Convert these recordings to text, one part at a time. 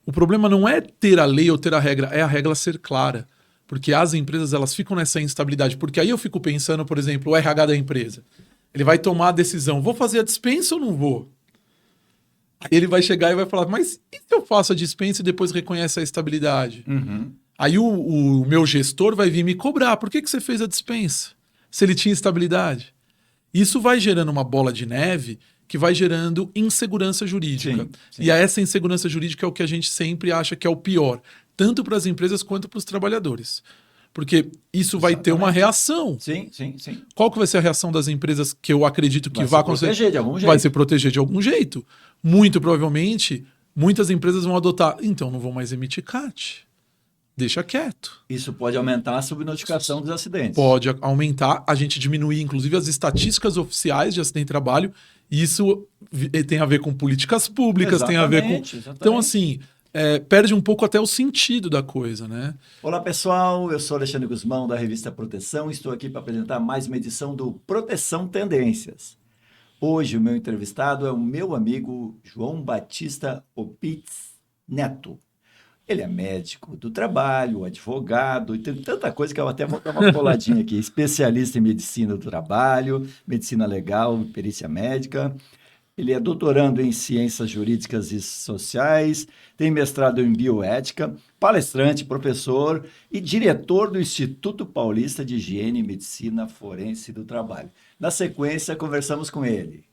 O problema não é ter a lei ou ter a regra, é a regra ser clara. Porque as empresas, elas ficam nessa instabilidade. Porque aí eu fico pensando, por exemplo, o RH da empresa. Ele vai tomar a decisão, vou fazer a dispensa ou não vou? Aí ele vai chegar e vai falar, mas e se eu faço a dispensa e depois reconhece a estabilidade? Aí o meu gestor vai vir me cobrar, por que você fez a dispensa? Se ele tinha estabilidade. Isso vai gerando uma bola de neve que vai gerando insegurança jurídica. Sim. E essa insegurança jurídica é o que a gente sempre acha que é o pior, tanto para as empresas quanto para os trabalhadores. Porque isso vai ter uma reação. Sim. Qual que vai ser a reação das empresas que eu acredito que vai acontecer? Proteger de algum jeito. Vai se proteger de algum jeito. Muito provavelmente, muitas empresas vão adotar, então não vou mais emitir CAT. Deixa quieto. Isso pode aumentar a subnotificação dos acidentes. Pode aumentar, a gente diminuir, inclusive, as estatísticas oficiais de acidente de trabalho. Isso tem a ver com políticas públicas, tem a ver com... Exatamente. Então, assim, perde um pouco até o sentido da coisa, né? Olá, pessoal. Eu sou Alexandre Guzmão, da revista Proteção. Estou aqui para apresentar mais uma edição do Proteção Tendências. Hoje, o meu entrevistado é o meu amigo João Batista Opitz Neto. Ele é médico do trabalho, advogado, e tem tanta coisa que eu até vou dar uma coladinha aqui. Especialista em medicina do trabalho, medicina legal, perícia médica. Ele é doutorando em ciências jurídicas e sociais, tem mestrado em bioética, palestrante, professor e diretor do Instituto Paulista de Higiene e Medicina Forense do Trabalho. Na sequência, conversamos com ele.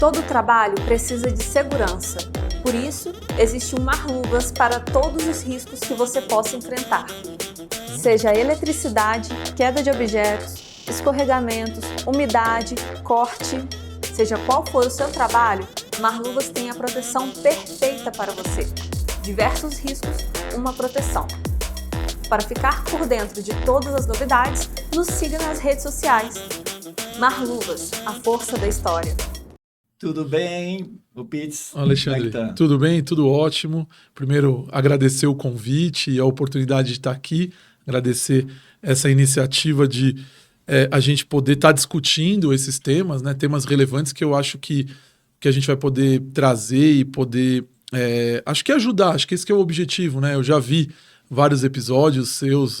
Todo trabalho precisa de segurança. Por isso, existe um Marluvas para todos os riscos que você possa enfrentar. Seja eletricidade, queda de objetos, escorregamentos, umidade, corte, seja qual for o seu trabalho, Marluvas tem a proteção perfeita para você. Diversos riscos, uma proteção. Para ficar por dentro de todas as novidades, nos siga nas redes sociais. Marluvas, a força da história. Tudo bem, Opitz? Alexandre, tudo bem? Tudo ótimo. Primeiro, agradecer o convite e a oportunidade de estar aqui, agradecer essa iniciativa de a gente poder estar discutindo esses temas, né? Temas relevantes que eu acho que a gente vai poder trazer e poder, acho que ajudar, acho que esse que é o objetivo, né? Eu já vi vários episódios seus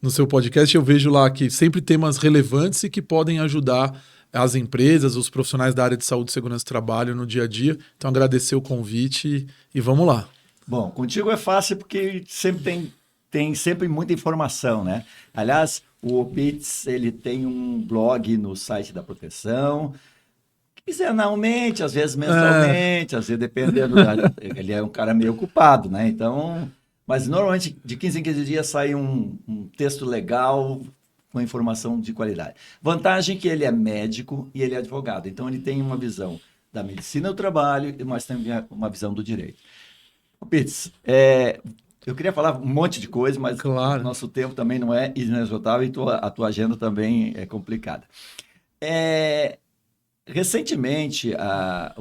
no seu podcast, eu vejo lá que sempre temas relevantes e que podem ajudar as empresas, os profissionais da área de saúde e segurança do trabalho no dia a dia. Então, agradecer o convite e vamos lá. Bom, contigo é fácil porque sempre tem sempre muita informação, né? Aliás, o Opitz, ele tem um blog no site da Proteção, quinzenalmente, às vezes mensalmente, às vezes dependendo ele é um cara meio ocupado, né? Então, mas normalmente de 15 em 15 dias sai um texto legal com informação de qualidade. Vantagem que ele é médico e ele é advogado. Então, ele tem uma visão da medicina do trabalho, mas também uma visão do direito. Opitz, eu queria falar um monte de coisa, mas claro, nosso tempo também não é inesgotável e a tua agenda também é complicada. Recentemente, a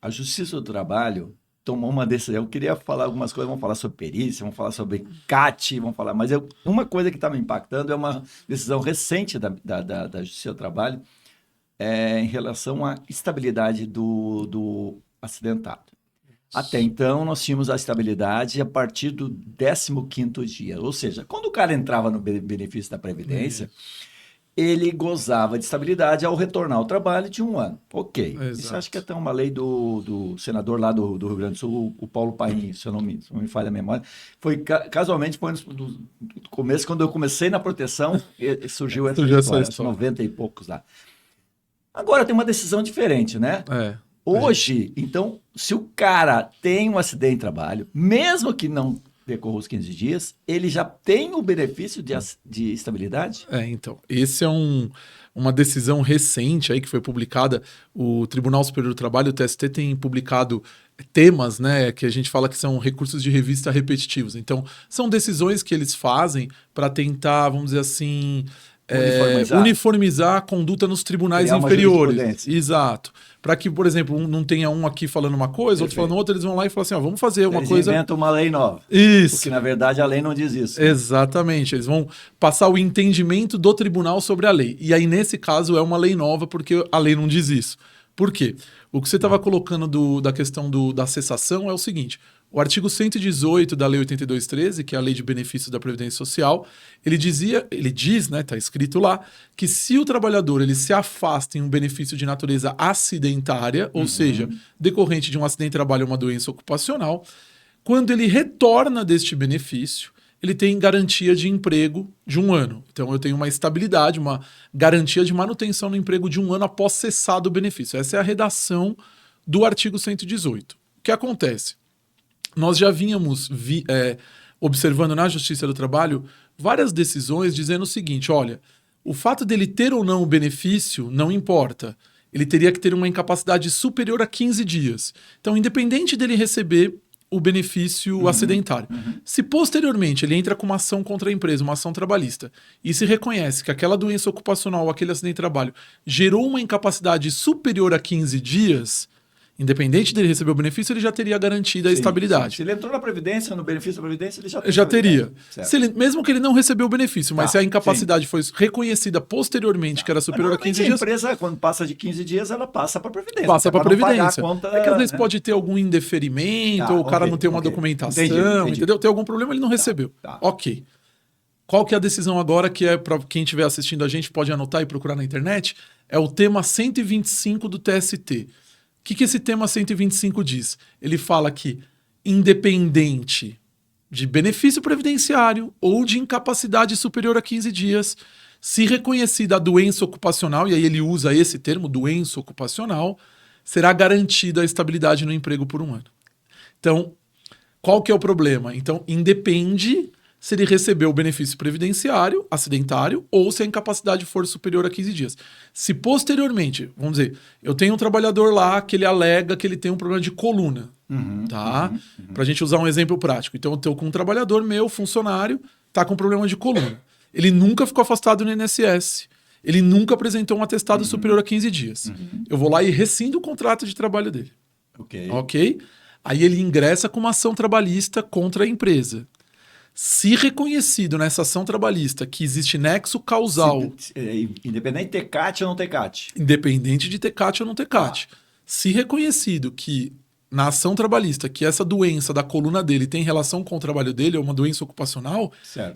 Justiça do Trabalho tomou uma decisão. Eu queria falar algumas coisas, vamos falar sobre perícia, vamos falar sobre CAT, mas uma coisa que está me impactando é uma decisão recente da Justiça do Trabalho em relação à estabilidade do acidentado. Até então, nós tínhamos a estabilidade a partir do 15º dia, ou seja, quando o cara entrava no benefício da Previdência, ele gozava de estabilidade ao retornar ao trabalho de 1 ano. Ok. Exato. Isso acho que é até uma lei do senador lá do Rio Grande do Sul, o Paulo Paim, se não me falha a memória. Casualmente, foi no começo, quando eu comecei na proteção, surgiu essa história, 90 e poucos lá. Agora tem uma decisão diferente, né? Hoje, então, se o cara tem um acidente de trabalho, mesmo que não decorra os 15 dias, ele já tem o benefício de estabilidade? Então, esse é uma decisão recente aí que foi publicada. O Tribunal Superior do Trabalho, o TST, tem publicado temas, né, que a gente fala que são recursos de revista repetitivos. Então, são decisões que eles fazem para tentar, vamos dizer assim, uniformizar a conduta nos tribunais inferiores. Exato. Para que, por exemplo, não tenha um aqui falando uma coisa, outro falando outra, eles vão lá e falam assim, vamos fazer uma coisa... Eles inventam uma lei nova. Isso. Porque, na verdade, a lei não diz isso. Exatamente. Eles vão passar o entendimento do tribunal sobre a lei. E aí, nesse caso, é uma lei nova porque a lei não diz isso. Por quê? O que você estava colocando da questão da cessação é o seguinte: o artigo 118 da Lei 8213, que é a Lei de Benefícios da Previdência Social, ele diz, né, está escrito lá, que se o trabalhador ele se afasta em um benefício de natureza acidentária, ou seja, decorrente de um acidente de trabalho ou uma doença ocupacional, quando ele retorna deste benefício, ele tem garantia de emprego de 1 ano. Então, eu tenho uma estabilidade, uma garantia de manutenção no emprego de 1 ano após cessado o benefício. Essa é a redação do artigo 118. O que acontece? Nós já vínhamos observando na Justiça do Trabalho várias decisões dizendo o seguinte: olha, o fato dele ter ou não o benefício não importa. Ele teria que ter uma incapacidade superior a 15 dias. Então, independente dele receber o benefício acidentário. Se posteriormente ele entra com uma ação contra a empresa, uma ação trabalhista, e se reconhece que aquela doença ocupacional ou aquele acidente de trabalho gerou uma incapacidade superior a 15 dias, independente dele receber o benefício, ele já teria garantida a estabilidade. Se ele entrou na Previdência, no benefício da Previdência, ele já já teria. Mesmo que ele não recebeu o benefício, mas se a incapacidade foi reconhecida posteriormente, que era superior a 15 dias... A empresa, quando passa de 15 dias, ela passa para a Previdência. Passa para a Previdência. Conta, é que às vezes pode ter algum indeferimento, ou o cara não tem uma documentação, entendeu? Tem algum problema, ele não recebeu. Ok. Qual que é a decisão agora, que é para quem estiver assistindo a gente, pode anotar e procurar na internet, é o tema 125 do TST. O que esse tema 125 diz? Ele fala que, independente de benefício previdenciário ou de incapacidade superior a 15 dias, se reconhecida a doença ocupacional, e aí ele usa esse termo, doença ocupacional, será garantida a estabilidade no emprego por 1 ano. Então, qual que é o problema? Então, independe se ele recebeu o benefício previdenciário, acidentário, ou se a incapacidade for superior a 15 dias. Se posteriormente, vamos dizer, eu tenho um trabalhador lá que ele alega que ele tem um problema de coluna, tá? Pra gente usar um exemplo prático. Então, eu estou com um trabalhador meu, funcionário, tá com problema de coluna. Ele nunca ficou afastado no INSS. Ele nunca apresentou um atestado superior a 15 dias. Eu vou lá e rescindo o contrato de trabalho dele. Ok? Aí ele ingressa com uma ação trabalhista contra a empresa. Se reconhecido nessa ação trabalhista que existe nexo causal... Independente de ter CAT ou não ter CAT. Independente de ter CAT ou não ter CAT. Se reconhecido que na ação trabalhista que essa doença da coluna dele tem relação com o trabalho dele, é uma doença ocupacional,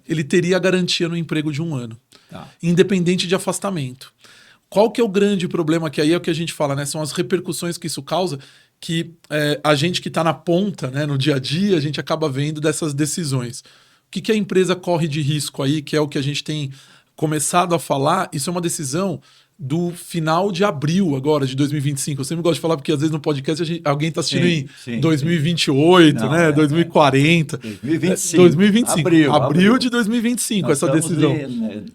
ele teria a garantia no emprego de 1 ano. Independente de afastamento. Qual que é o grande problema? Que aí é o que a gente fala, né? São as repercussões que isso causa, que a gente que está na ponta, né, no dia a dia, a gente acaba vendo dessas decisões. O que a empresa corre de risco aí, que é o que a gente tem começado a falar? Isso é uma decisão do final de abril agora, de 2025. Eu sempre gosto de falar porque às vezes no podcast alguém está assistindo em 2028, não, né? 2040. 2025. Abril de 2025, nós essa decisão.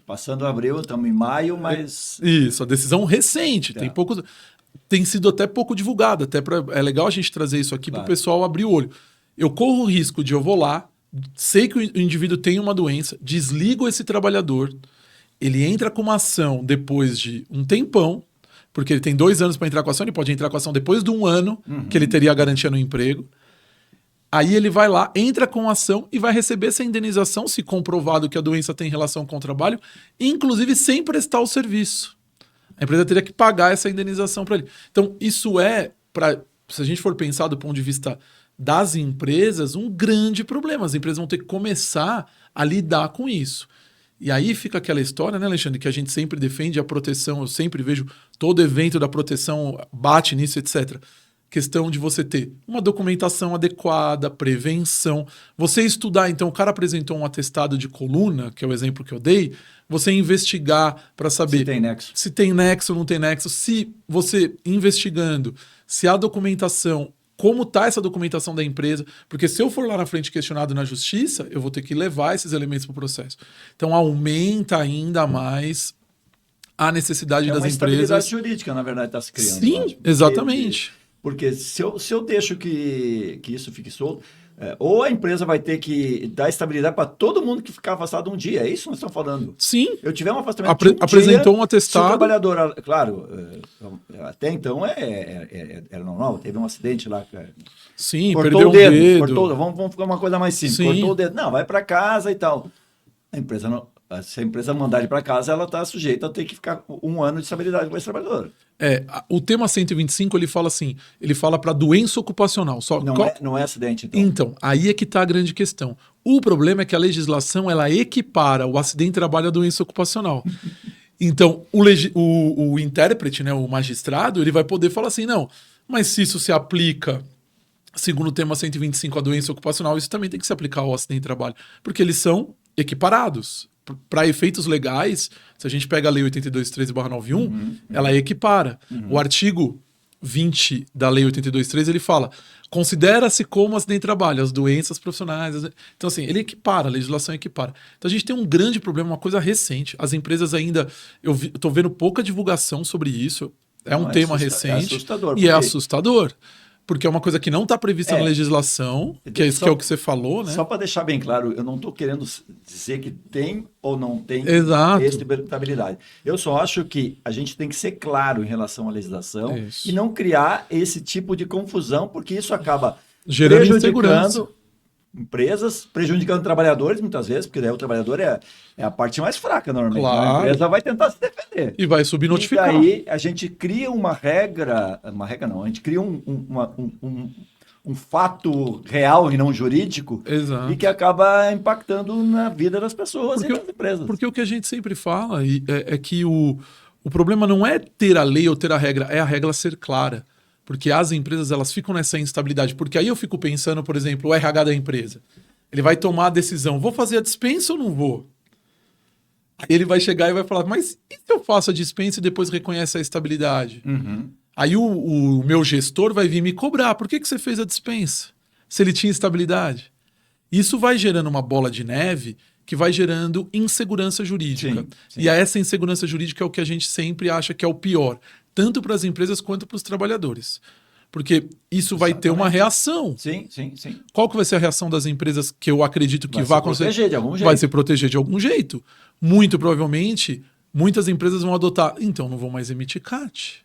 Passando abril, estamos em maio, mas... Isso, a decisão recente. Tem sido até pouco divulgada. É legal a gente trazer isso aqui para o pessoal abrir o olho. Eu corro o risco de eu vou lá, sei que o indivíduo tem uma doença, desligo esse trabalhador, ele entra com uma ação depois de um tempão, porque ele tem 2 anos para entrar com a ação, ele pode entrar com a ação depois de 1 ano, que ele teria a garantia no emprego. Aí ele vai lá, entra com a ação e vai receber essa indenização, se comprovado que a doença tem relação com o trabalho, inclusive sem prestar o serviço. A empresa teria que pagar essa indenização para ele. Então, isso se a gente for pensar do ponto de vista das empresas, um grande problema. As empresas vão ter que começar a lidar com isso. E aí fica aquela história, né, Alexandre, que a gente sempre defende a proteção, eu sempre vejo todo evento da proteção bate nisso, etc. Questão de você ter uma documentação adequada, prevenção, você estudar, então o cara apresentou um atestado de coluna, que é o exemplo que eu dei, você investigar para saber se tem nexo ou não tem nexo, se você investigando, se a documentação como está essa documentação da empresa, porque se eu for lá na frente questionado na justiça, eu vou ter que levar esses elementos para o processo. Então aumenta ainda mais a necessidade das empresas. É uma estabilidade jurídica, na verdade, está se criando. Sim, exatamente. Porque se eu deixo que isso fique solto, ou a empresa vai ter que dar estabilidade para todo mundo que ficar afastado um dia. É isso que nós estamos falando. Sim. Eu tiver um afastamento apresentou um atestado. Se o trabalhador, claro, até então era normal. Teve um acidente lá. Sim, cortou perdeu o dedo. um dedo. Vamos ficar uma coisa mais simples. Sim. Cortou o dedo. Não, vai para casa e tal. A empresa não... Se a empresa mandar ele para casa, ela está sujeita a ter que ficar 1 ano de estabilidade com esse trabalhador. O tema 125, ele fala assim, ele fala para doença ocupacional. Não é acidente, então. Então, aí é que está a grande questão. O problema é que a legislação, ela equipara o acidente de trabalho à doença ocupacional. Então, o intérprete, né, o magistrado, ele vai poder falar assim, não, mas se isso se aplica, segundo o tema 125, à doença ocupacional, isso também tem que se aplicar ao acidente de trabalho, porque eles são equiparados. Para efeitos legais, se a gente pega a Lei 82.13/91, ela equipara. O artigo 20 da Lei 82.13, ele fala, considera-se como acidente de trabalho, as doenças profissionais. Então, assim, ele equipara, a legislação equipara. Então, a gente tem um grande problema, uma coisa recente. As empresas ainda... Eu estou vendo pouca divulgação sobre isso. É um tema recente. É assustador. E é assustador. Porque é uma coisa que não está prevista na legislação, que é o que você falou, né? Só para deixar bem claro, eu não estou querendo dizer que tem ou não tem estabilidade. Eu só acho que a gente tem que ser claro em relação à legislação e não criar esse tipo de confusão, porque isso acaba gerando insegurança. Empresas, prejudicando trabalhadores muitas vezes, porque daí o trabalhador é a parte mais fraca normalmente. Claro. A empresa vai tentar se defender. E vai subnotificar. E aí a gente cria uma regra não, a gente cria um fato real e não jurídico. Exato. E que acaba impactando na vida das pessoas e das empresas. Porque o que a gente sempre fala é que o problema não é ter a lei ou ter a regra, é a regra ser clara. Porque as empresas, elas ficam nessa instabilidade. Porque aí eu fico pensando, por exemplo, o RH da empresa. Ele vai tomar a decisão, vou fazer a dispensa ou não vou? Aí ele vai chegar e vai falar, mas e se eu faço a dispensa e depois reconhece a estabilidade? Aí o meu gestor vai vir me cobrar. Por que você fez a dispensa? Se ele tinha estabilidade. Isso vai gerando uma bola de neve que vai gerando insegurança jurídica. Sim. E essa insegurança jurídica é o que a gente sempre acha que é o pior, tanto para as empresas quanto para os trabalhadores. Porque isso vai ter uma reação. Sim. Qual que vai ser a reação das empresas que eu acredito que vai acontecer? Proteger de algum jeito. Vai se proteger de algum jeito. Muito provavelmente, muitas empresas vão adotar, então não vão mais emitir CAT.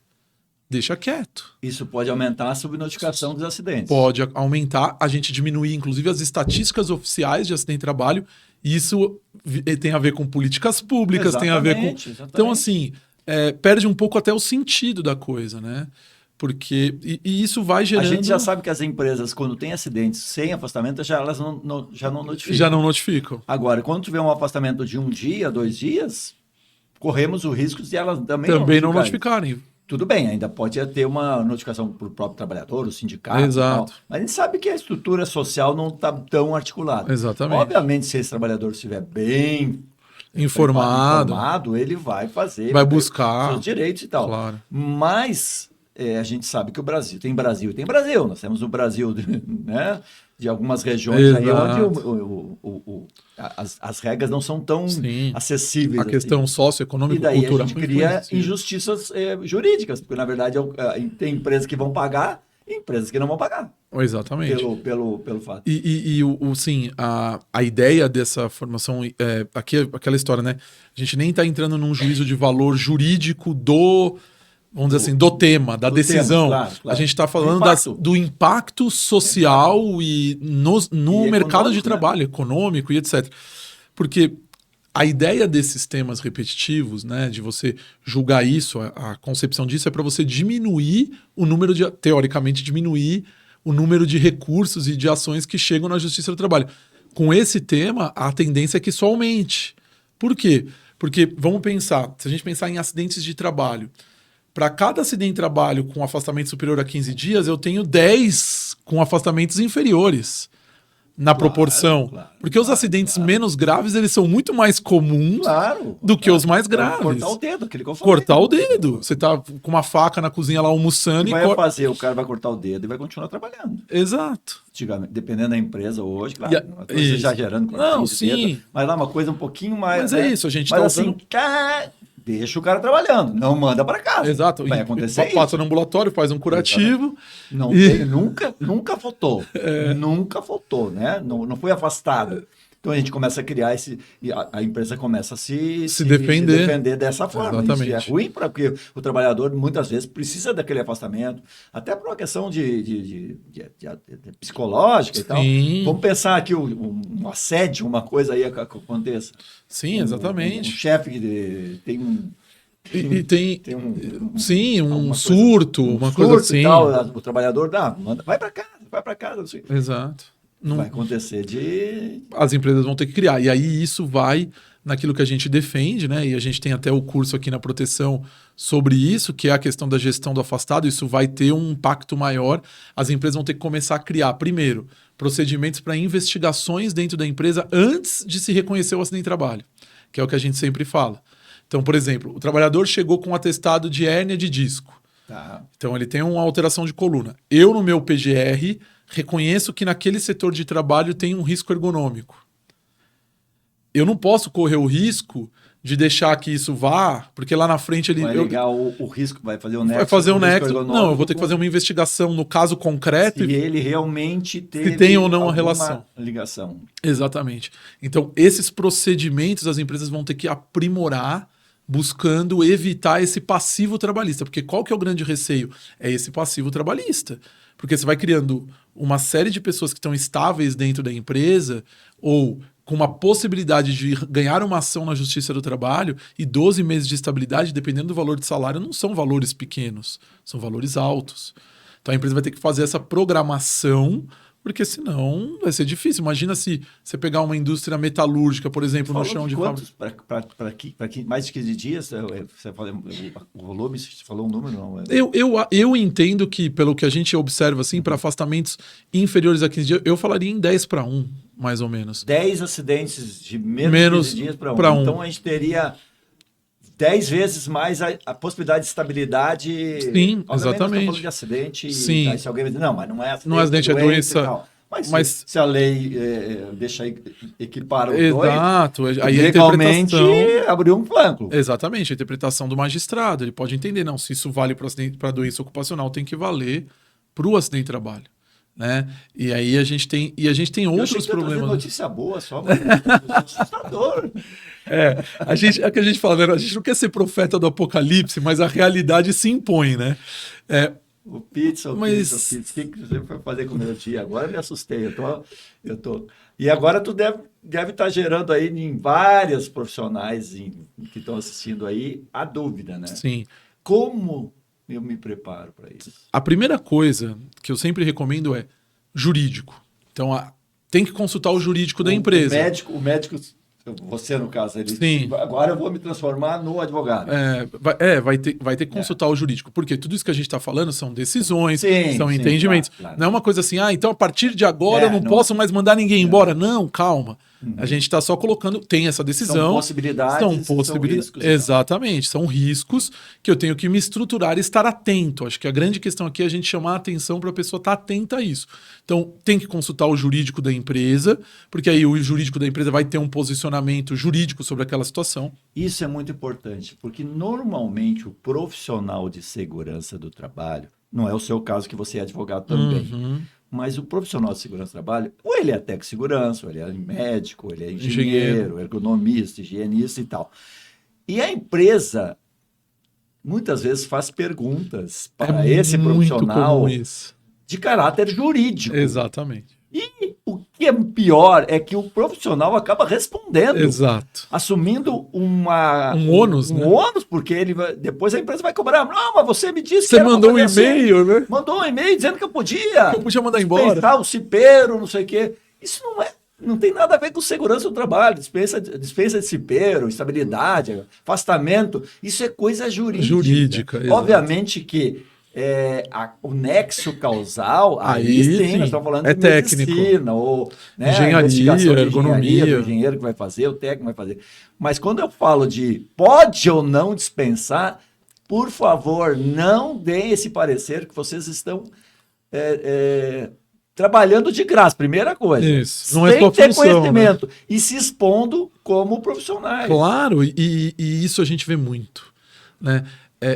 Deixa quieto. Isso pode aumentar a subnotificação dos acidentes. Pode aumentar, a gente diminuir, inclusive, as estatísticas oficiais de acidente de trabalho. Isso tem a ver com políticas públicas, tem a ver com... Exatamente. Então, assim, perde um pouco até o sentido da coisa, né? Porque... E isso vai gerando... A gente já sabe que as empresas, quando tem acidentes sem afastamento, elas já não notificam. Já não notificam. Agora, quando tiver um afastamento de 1 dia, 2 dias, corremos o risco de elas também não notificarem. Tudo bem, ainda pode ter uma notificação para o próprio trabalhador, o sindicato. Exato. Mas a gente sabe que a estrutura social não está tão articulada. Exatamente. Obviamente, se esse trabalhador estiver bem informado, ele vai fazer. Vai buscar seus direitos e tal. Claro. Mas a gente sabe que o Brasil tem Brasil. Nós temos o Brasil, né, de algumas regiões aí onde as regras não são tão acessíveis. A questão socioeconômica e cultural. E daí a gente cria injustiças jurídicas, porque na verdade tem empresas que vão pagar e empresas que não vão pagar. Exatamente. Pelo fato. Sim, a ideia dessa formação, aquela história, né? A gente nem está entrando num juízo de valor jurídico vamos dizer assim, do tema, da decisão. Claro. A gente está falando do impacto social e no mercado de trabalho, econômico e etc. Porque a ideia desses temas repetitivos, né, de você julgar isso, a concepção disso é para você diminuir o número teoricamente, diminuir o número de recursos e de ações que chegam na Justiça do Trabalho. Com esse tema, a tendência é que isso aumente. Por quê? Porque, vamos pensar, se a gente pensar em acidentes de trabalho, para cada acidente de trabalho com afastamento superior a 15 dias, eu tenho 10 com afastamentos inferiores. na proporção. Claro, porque os acidentes menos graves, eles são muito mais comuns do que os mais graves. Cortar o dedo, aquele que eu falei. Cortar o dedo. Você tá com uma faca na cozinha lá almoçando o cara vai cortar o dedo e vai continuar trabalhando. Exato. Dependendo da empresa hoje, claro, não estou exagerando. Não, sim. Dedo, mas lá uma coisa um pouquinho mais... Mas é isso, a gente mas tá assim, deixa o cara trabalhando, não manda para casa. Exato. Vai acontecer isso. Passa no ambulatório, faz um curativo. Não tem, nunca faltou. Nunca faltou, né? Não foi afastado. Então a gente começa a criar a empresa começa a se defender dessa forma. Exatamente. Isso é ruim porque o trabalhador muitas vezes precisa daquele afastamento, até por uma questão de psicológica e tal. Vamos pensar aqui um assédio, uma coisa aí que aconteça. Sim, exatamente. Um chefe que tem um... Sim, um surto, uma coisa assim. E tal, o trabalhador vai para casa. Assim. Exato. Não vai acontecer As empresas vão ter que criar. E aí isso vai naquilo que a gente defende, né? E a gente tem até o curso aqui na Proteção sobre isso, que é a questão da gestão do afastado. Isso vai ter um impacto maior. As empresas vão ter que começar a criar, primeiro, procedimentos para investigações dentro da empresa antes de se reconhecer o acidente de trabalho, que é o que a gente sempre fala. Então, por exemplo, o trabalhador chegou com um atestado de hérnia de disco. Tá. Então, ele tem uma alteração de coluna. Eu, no meu PGR, reconheço que naquele setor de trabalho tem um risco ergonômico. Eu não posso correr o risco de deixar que isso vá, porque lá na frente ele... Vai ligar o risco, vai fazer o nexo. Vai fazer o nexo. Não, eu vou ter que fazer uma investigação no caso concreto. Se ele realmente teve... Se tem ou não a relação. Ligação. Exatamente. Então, esses procedimentos as empresas vão ter que aprimorar, buscando evitar esse passivo trabalhista. Porque qual que é o grande receio? É esse passivo trabalhista. Porque você vai criando uma série de pessoas que estão estáveis dentro da empresa ou com uma possibilidade de ganhar uma ação na Justiça do Trabalho, e 12 meses de estabilidade, dependendo do valor de salário, não são valores pequenos, são valores altos. Então a empresa vai ter que fazer essa programação, porque senão vai ser difícil. Imagina se você pegar uma indústria metalúrgica, por exemplo, no chão de fábrica. Para mais de 15 dias, você falou, o volume, você falou um número? Não, eu entendo que, pelo que a gente observa, assim, para afastamentos inferiores a 15 dias, eu falaria em 10-1, mais ou menos. 10 acidentes de menos de 15 dias para 1. Então a gente teria 10 vezes mais a possibilidade de estabilidade. Sim, exatamente. Falando de acidente. Sim. Tá, se alguém vai dizer, não, mas não é acidente. Não é acidente, é doença. Mas se a lei deixa equipar os dois. Exato. Aí legalmente abriu um flanco. Exatamente. A interpretação do magistrado. Ele pode entender, não, se isso vale para doença ocupacional, tem que valer para o acidente de trabalho. Né? E aí a gente tem outros problemas. Notícia boa só, mas é assustador. É que a gente fala, né? A gente não quer ser profeta do apocalipse, mas a realidade se impõe, né? O pizza, o que você foi fazer com o meu dia? Agora eu me assustei. Eu tô... E agora tu deve estar gerando aí em vários profissionais que estão assistindo aí a dúvida, né? Sim. Como eu me preparo para isso? A primeira coisa que eu sempre recomendo é jurídico. Então, tem que consultar o jurídico da empresa. O médico, você no caso, ele Sim. Agora eu vou me transformar no advogado. Vai ter que consultar o jurídico. Porque tudo isso que a gente está falando são decisões, são sim, entendimentos. Claro. Não é uma coisa assim, então a partir de agora eu não posso mais mandar ninguém embora. Não, calma. A gente está só colocando, tem essa decisão. São possibilidades. São riscos. Exatamente, são riscos que eu tenho que me estruturar e estar atento. Acho que a grande questão aqui é a gente chamar a atenção para a pessoa estar atenta a isso. Então, tem que consultar o jurídico da empresa, porque aí o jurídico da empresa vai ter um posicionamento jurídico sobre aquela situação. Isso é muito importante, porque normalmente o profissional de segurança do trabalho, não é o seu caso que você é advogado também, mas o profissional de segurança do trabalho, ou ele é técnico de segurança, ou ele é médico, ou ele é engenheiro, ergonomista, higienista e tal. E a empresa, muitas vezes, faz perguntas para esse profissional de caráter jurídico. Exatamente. E o que é pior é que o profissional acaba respondendo. Exato. Assumindo um ônus, né? Um ônus, porque depois a empresa vai cobrar. Não, mas você me disse que você mandou um e-mail, né? Mandou um e-mail dizendo que eu podia. Que eu podia mandar embora. O cipeiro, não sei o quê. Isso não tem nada a ver com segurança do trabalho. Dispensa de cipeiro, estabilidade, afastamento. Isso é coisa jurídica. Jurídica, exato. Obviamente que o nexo causal, aí sim, nós estamos falando de técnico. medicina, ou né, engenharia, ergonomia. Do engenheiro que vai fazer, o técnico vai fazer. Mas quando eu falo de pode ou não dispensar, por favor, não deem esse parecer que vocês estão trabalhando de graça, primeira coisa. Isso. Não sem é ter função, conhecimento, né? e se expondo como profissionais. Claro, e isso a gente vê muito, né?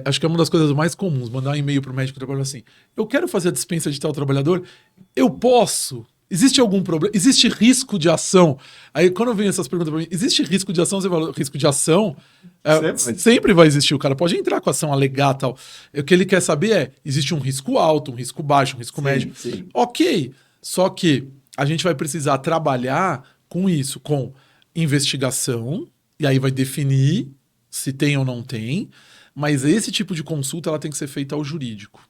Acho que é uma das coisas mais comuns, mandar um e-mail para o médico do trabalho assim, eu quero fazer a dispensa de tal trabalhador, eu posso? Existe algum problema? Existe risco de ação? Aí quando vem essas perguntas para mim, existe risco de ação? Você fala, risco de ação? Sempre vai existir, o cara pode entrar com ação, alegar tal. O que ele quer saber existe um risco alto, um risco baixo, um risco médio. Sim. Ok, só que a gente vai precisar trabalhar com isso, com investigação, e aí vai definir se tem ou não tem, mas esse tipo de consulta ela tem que ser feita ao jurídico.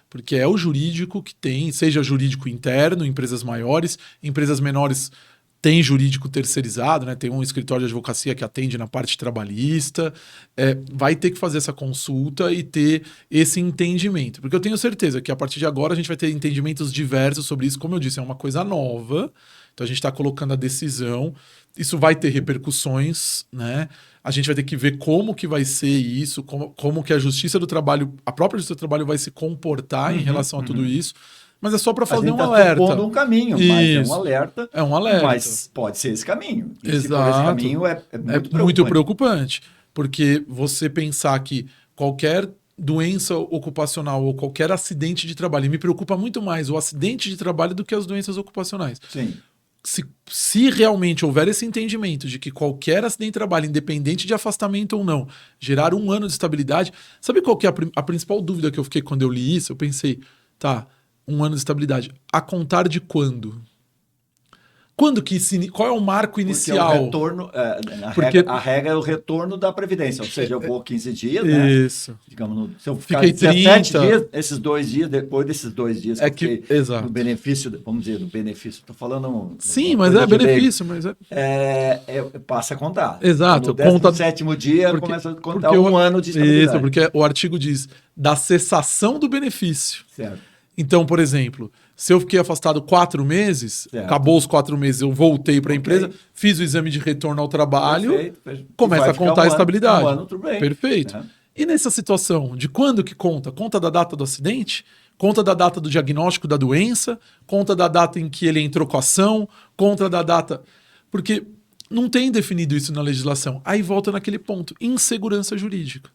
Porque é o jurídico que tem, seja jurídico interno, empresas maiores, empresas menores tem jurídico terceirizado, né? Tem um escritório de advocacia que atende na parte trabalhista, vai ter que fazer essa consulta e ter esse entendimento. Porque eu tenho certeza que a partir de agora a gente vai ter entendimentos diversos sobre isso. Como eu disse, é uma coisa nova, então a gente está colocando a decisão, isso vai ter repercussões, né? A gente vai ter que ver como que vai ser isso, como que a Justiça do Trabalho, a própria Justiça do Trabalho vai se comportar em relação a tudo isso. Mas é só para fazer um alerta. Propondo um caminho, mas é um alerta. É um alerta. Mas pode ser esse caminho. E exato. se for esse caminho, é muito preocupante. Porque você pensar que qualquer doença ocupacional ou qualquer acidente de trabalho, e me preocupa muito mais o acidente de trabalho do que as doenças ocupacionais. Sim. Se realmente houver esse entendimento de que qualquer acidente de trabalho, independente de afastamento ou não, gerar 1 ano de estabilidade, sabe qual que é a principal dúvida que eu fiquei quando eu li isso? Eu pensei, tá, 1 ano de estabilidade, a contar de quando? Quando que qual é o marco inicial? Porque o retorno, a regra é o retorno da Previdência, ou seja, eu vou 15 dias, né? Isso. Digamos, se eu ficar Fiquei 17 30. dias, esses 2 dias, depois desses 2 dias exato. no benefício, vamos dizer, no benefício, estou falando... Sim, mas é benefício, mas passa a contar. Exato. No 17º dia, começa a contar 1 ano de estabilidade. Isso, porque o artigo diz da cessação do benefício. Certo. Então, por exemplo, se eu fiquei afastado 4 meses, certo. Acabou os 4 meses, eu voltei para a empresa, fiz o exame de retorno ao trabalho, perfeito. Começa a contar a estabilidade. 1 ano, tudo bem. Perfeito. E nessa situação, de quando que conta? Conta da data do acidente? Conta da data do diagnóstico da doença? Conta da data em que ele entrou com a ação? Conta da data... Porque não tem definido isso na legislação. Aí volta naquele ponto, insegurança jurídica.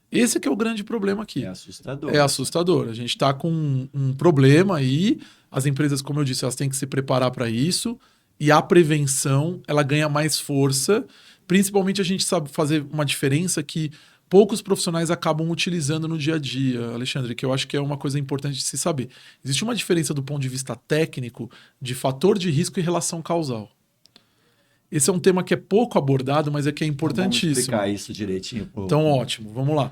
Esse que é o grande problema aqui. É assustador. É assustador. A gente está com um problema aí. As empresas, como eu disse, elas têm que se preparar para isso. E a prevenção, ela ganha mais força. Principalmente a gente sabe fazer uma diferença que poucos profissionais acabam utilizando no dia a dia, Alexandre, que eu acho que é uma coisa importante de se saber. Existe uma diferença do ponto de vista técnico de fator de risco e relação causal. Esse é um tema que é pouco abordado, mas é que é importantíssimo. Vamos explicar isso direitinho. Então, ótimo. Vamos lá.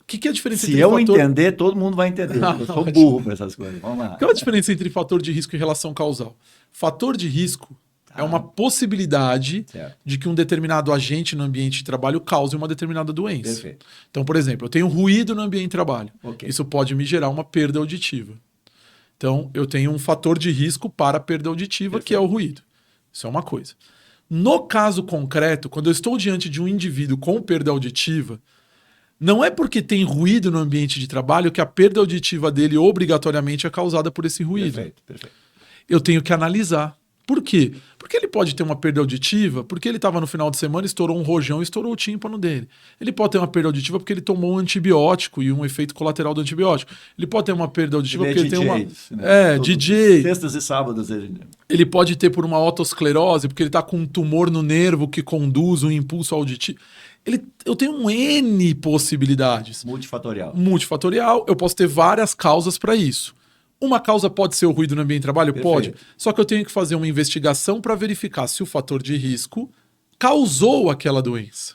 O que é a diferença entre fator... Se eu entender, todo mundo vai entender. Eu sou burro para essas coisas. Vamos lá. Qual é a diferença entre fator de risco e relação causal? Fator de risco é uma possibilidade de que um determinado agente no ambiente de trabalho cause uma determinada doença. Perfeito. Então, por exemplo, eu tenho ruído no ambiente de trabalho. Okay. Isso pode me gerar uma perda auditiva. Então, eu tenho um fator de risco para a perda auditiva, Perfeito. Que é o ruído. Isso é uma coisa. No caso concreto, quando eu estou diante de um indivíduo com perda auditiva, não é porque tem ruído no ambiente de trabalho que a perda auditiva dele obrigatoriamente é causada por esse ruído. Perfeito. Eu tenho que analisar. Por quê? Porque ele pode ter uma perda auditiva porque ele estava no final de semana, estourou um rojão e estourou o tímpano dele. Ele pode ter uma perda auditiva porque ele tomou um antibiótico e um efeito colateral do antibiótico. Ele pode ter uma perda auditiva porque ele tem uma... Né? DJ. Sextas e sábados. Ele pode ter por uma otosclerose, porque ele está com um tumor no nervo que conduz um impulso auditivo. Eu tenho um N possibilidades. Multifatorial. Eu posso ter várias causas para isso. Uma causa pode ser o ruído no ambiente de trabalho? Perfeito. Pode. Só que eu tenho que fazer uma investigação para verificar se o fator de risco causou aquela doença.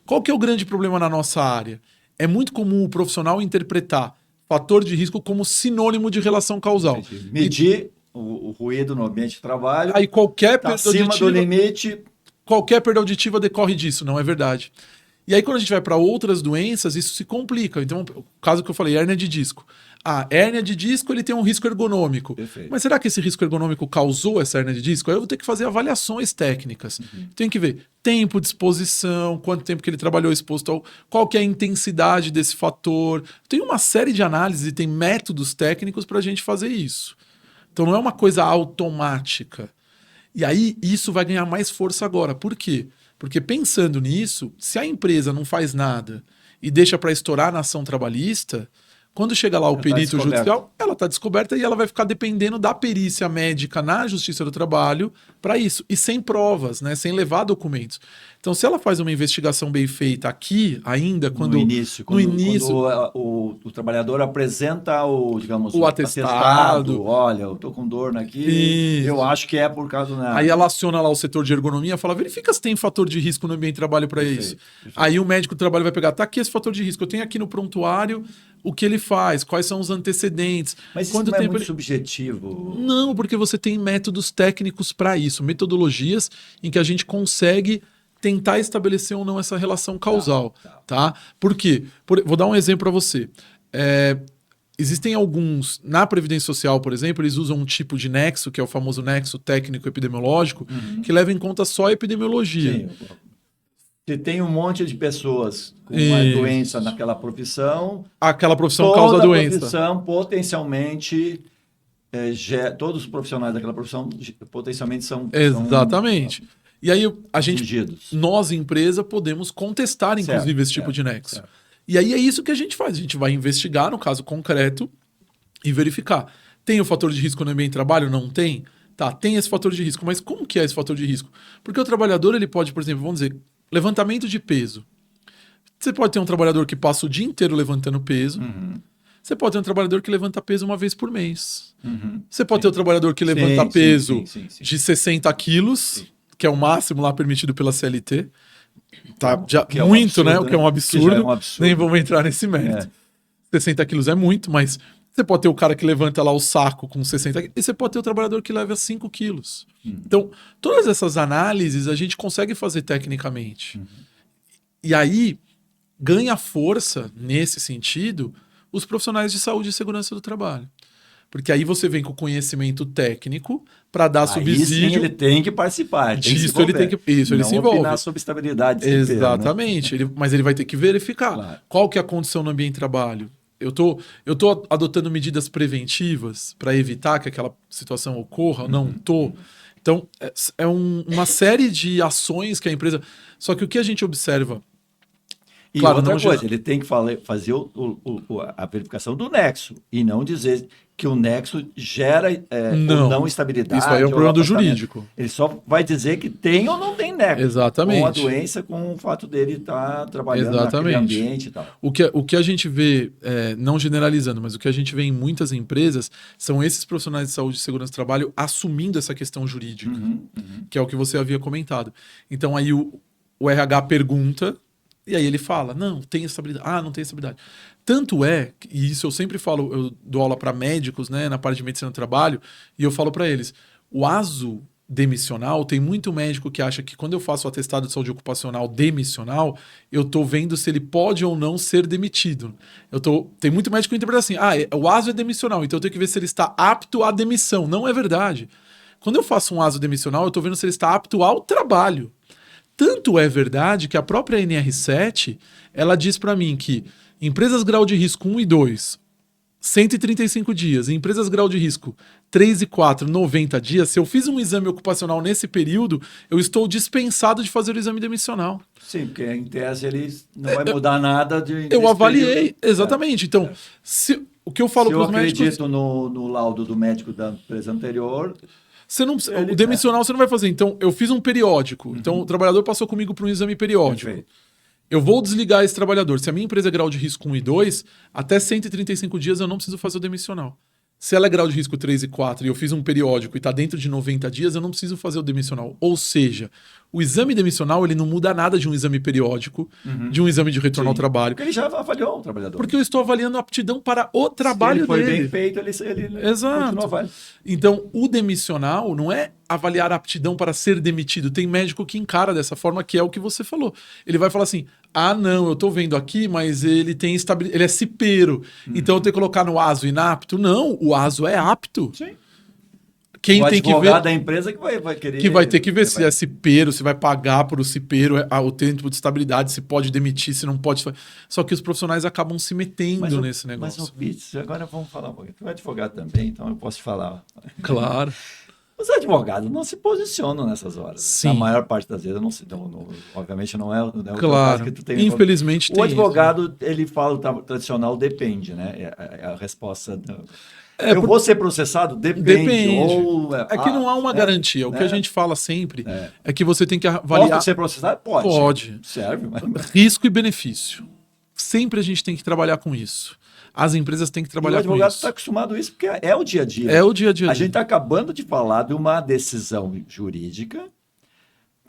Qual que é o grande problema na nossa área? É muito comum o profissional interpretar fator de risco como sinônimo de relação causal. Medir o ruído no ambiente de trabalho. Aí qualquer perda acima auditiva, do limite. Qualquer perda auditiva decorre disso, não é verdade. E aí, quando a gente vai para outras doenças, isso se complica. Então, o caso que eu falei, hérnia de disco. A hérnia de disco, ele tem um risco ergonômico. Perfeito. Mas será que esse risco ergonômico causou essa hérnia de disco? Aí eu vou ter que fazer avaliações técnicas. Tem que ver tempo de exposição, quanto tempo que ele trabalhou exposto ao... Qual que é a intensidade desse fator. Tem uma série de análises e tem métodos técnicos para a gente fazer isso. Então, não é uma coisa automática. E aí, isso vai ganhar mais força agora. Por quê? Porque pensando nisso, se a empresa não faz nada e deixa para estourar na ação trabalhista, quando chega lá o perito judicial, ela está descoberta e ela vai ficar dependendo da perícia médica na Justiça do Trabalho para isso. E sem provas, né? Sem levar documentos. Então, se ela faz uma investigação bem feita aqui, ainda, quando... No início. Quando o trabalhador apresenta o atestado. Olha, eu estou com dor aqui, isso. Eu acho que é por causa... Aí ela aciona lá o setor de ergonomia, fala, verifica se tem fator de risco no ambiente de trabalho para isso. Perfeito. Aí o médico do trabalho vai pegar, tá aqui esse fator de risco, eu tenho aqui no prontuário o que ele faz, quais são os antecedentes. Mas isso não é muito subjetivo? Não, porque você tem métodos técnicos para isso, metodologias em que a gente consegue tentar estabelecer ou não essa relação causal. Tá? Por quê? Vou dar um exemplo para você. Existem alguns, na Previdência Social, por exemplo, eles usam um tipo de nexo, que é o famoso nexo técnico-epidemiológico, que leva em conta só a epidemiologia. Sim. Se tem um monte de pessoas com uma doença naquela profissão... Aquela profissão causa a doença. Toda profissão, potencialmente... todos os profissionais daquela profissão, potencialmente são... Exatamente. E aí, atingidos. Nós, empresa, podemos contestar, inclusive, esse tipo de nexo. Certo. E aí é isso que a gente faz. A gente vai investigar, no caso concreto, e verificar. Tem o fator de risco no ambiente de trabalho? Não tem? Tá, tem esse fator de risco. Mas como que é esse fator de risco? Porque o trabalhador, ele pode, por exemplo, vamos dizer... Levantamento de peso. Você pode ter um trabalhador que passa o dia inteiro levantando peso. Você pode ter um trabalhador que levanta peso uma vez por mês. Você pode ter um trabalhador que levanta peso de 60 quilos, que é o máximo lá permitido pela CLT. Tá, já, que é muito, absurdo, né? O que é um absurdo. absurdo. Nem vamos entrar nesse mérito. 60 quilos é muito, mas você pode ter o cara que levanta lá o saco com 60 quilos, e você pode ter o trabalhador que leva 5 quilos. Então, todas essas análises a gente consegue fazer tecnicamente. E aí, ganha força, nesse sentido, os profissionais de saúde e segurança do trabalho. Porque aí você vem com conhecimento técnico para dar subsídio. Sim, ele tem que participar. Disso ele tem que... Isso, ele se envolve. Não opinar sobre estabilidade. Exatamente. Né? Mas ele vai ter que verificar. Claro. Qual que é a condição no ambiente de trabalho. Eu tô adotando medidas preventivas para evitar que aquela situação ocorra, não tô. Então, é uma série de ações que a empresa... Só que o que a gente observa... E claro, outra coisa, ele tem que fazer a verificação do nexo e não dizer que o nexo gera ou não estabilidade. Isso aí é um problema do jurídico. Ele só vai dizer que tem ou não tem nexo. Exatamente. Com a doença, com o fato dele estar trabalhando naquele ambiente e tal. O que a gente vê, não generalizando, mas o que a gente vê em muitas empresas são esses profissionais de saúde e segurança do trabalho assumindo essa questão jurídica, que é o que você havia comentado. Então aí o RH pergunta... E aí ele fala, não, tem estabilidade. Ah, não tem estabilidade. Tanto é, e isso eu sempre falo, eu dou aula para médicos, né, na parte de medicina do trabalho, e eu falo para eles, o ASO demissional, tem muito médico que acha que quando eu faço o atestado de saúde ocupacional demissional, eu tô vendo se ele pode ou não ser demitido. Tem muito médico que interpreta assim, o ASO é demissional, então eu tenho que ver se ele está apto à demissão. Não é verdade. Quando eu faço um ASO demissional, eu tô vendo se ele está apto ao trabalho. Tanto é verdade que a própria NR7, ela diz para mim que empresas grau de risco 1 e 2, 135 dias, e empresas grau de risco 3 e 4, 90 dias, se eu fiz um exame ocupacional nesse período, eu estou dispensado de fazer o exame demissional. Sim, porque em tese ele não vai mudar nada eu avaliei, período. Exatamente. Então, o que eu falo para os médicos... Se eu acredito no laudo do médico da empresa anterior... O demissional você não vai fazer. Então, eu fiz um periódico. Então, o trabalhador passou comigo para um exame periódico. Perfeito. Eu vou desligar esse trabalhador. Se a minha empresa é grau de risco 1 e 2, até 135 dias eu não preciso fazer o demissional. Se ela é grau de risco 3 e 4 e eu fiz um periódico e está dentro de 90 dias, eu não preciso fazer o demissional. Ou seja, o exame demissional ele não muda nada de um exame periódico, de um exame de retorno ao trabalho. Porque ele já avaliou o trabalhador. Porque eu estou avaliando a aptidão para o trabalho dele. Se ele foi bem feito, ele Exato. continua avaliando. Então, o demissional não é avaliar a aptidão para ser demitido. Tem médico que encara dessa forma, que é o que você falou. Ele vai falar assim, Ah, não, eu tô vendo aqui, mas ele tem ele é cipeiro. Então eu tenho que colocar no ASO inapto? Não, o ASO é apto. Sim. Quem o tem que ver advogado da empresa que vai querer... que vai ter que ver se é cipeiro, se vai pagar por o cipeiro, o tempo de estabilidade, se pode demitir, se não pode. Só que os profissionais acabam se metendo nesse negócio. Mas, Pitts, agora vamos falar um pouquinho. Tu é advogado também, então eu posso falar. Claro. Os advogados não se posicionam nessas horas. Sim. Na maior parte das vezes, obviamente não é o claro. caso que tu tem. Infelizmente o tem advogado, isso, né? ele fala o tradicional depende, né? É a resposta... vou ser processado? Depende. Ou, é que não há uma garantia. O que a gente fala sempre é que você tem que avaliar... Posso ser processado? Pode. Pode. Serve. Mas... Risco e benefício. Sempre a gente tem que trabalhar com isso. As empresas têm que trabalhar com isso. O advogado está acostumado a isso, porque é o dia a dia. É o dia a dia. A gente está acabando de falar de uma decisão jurídica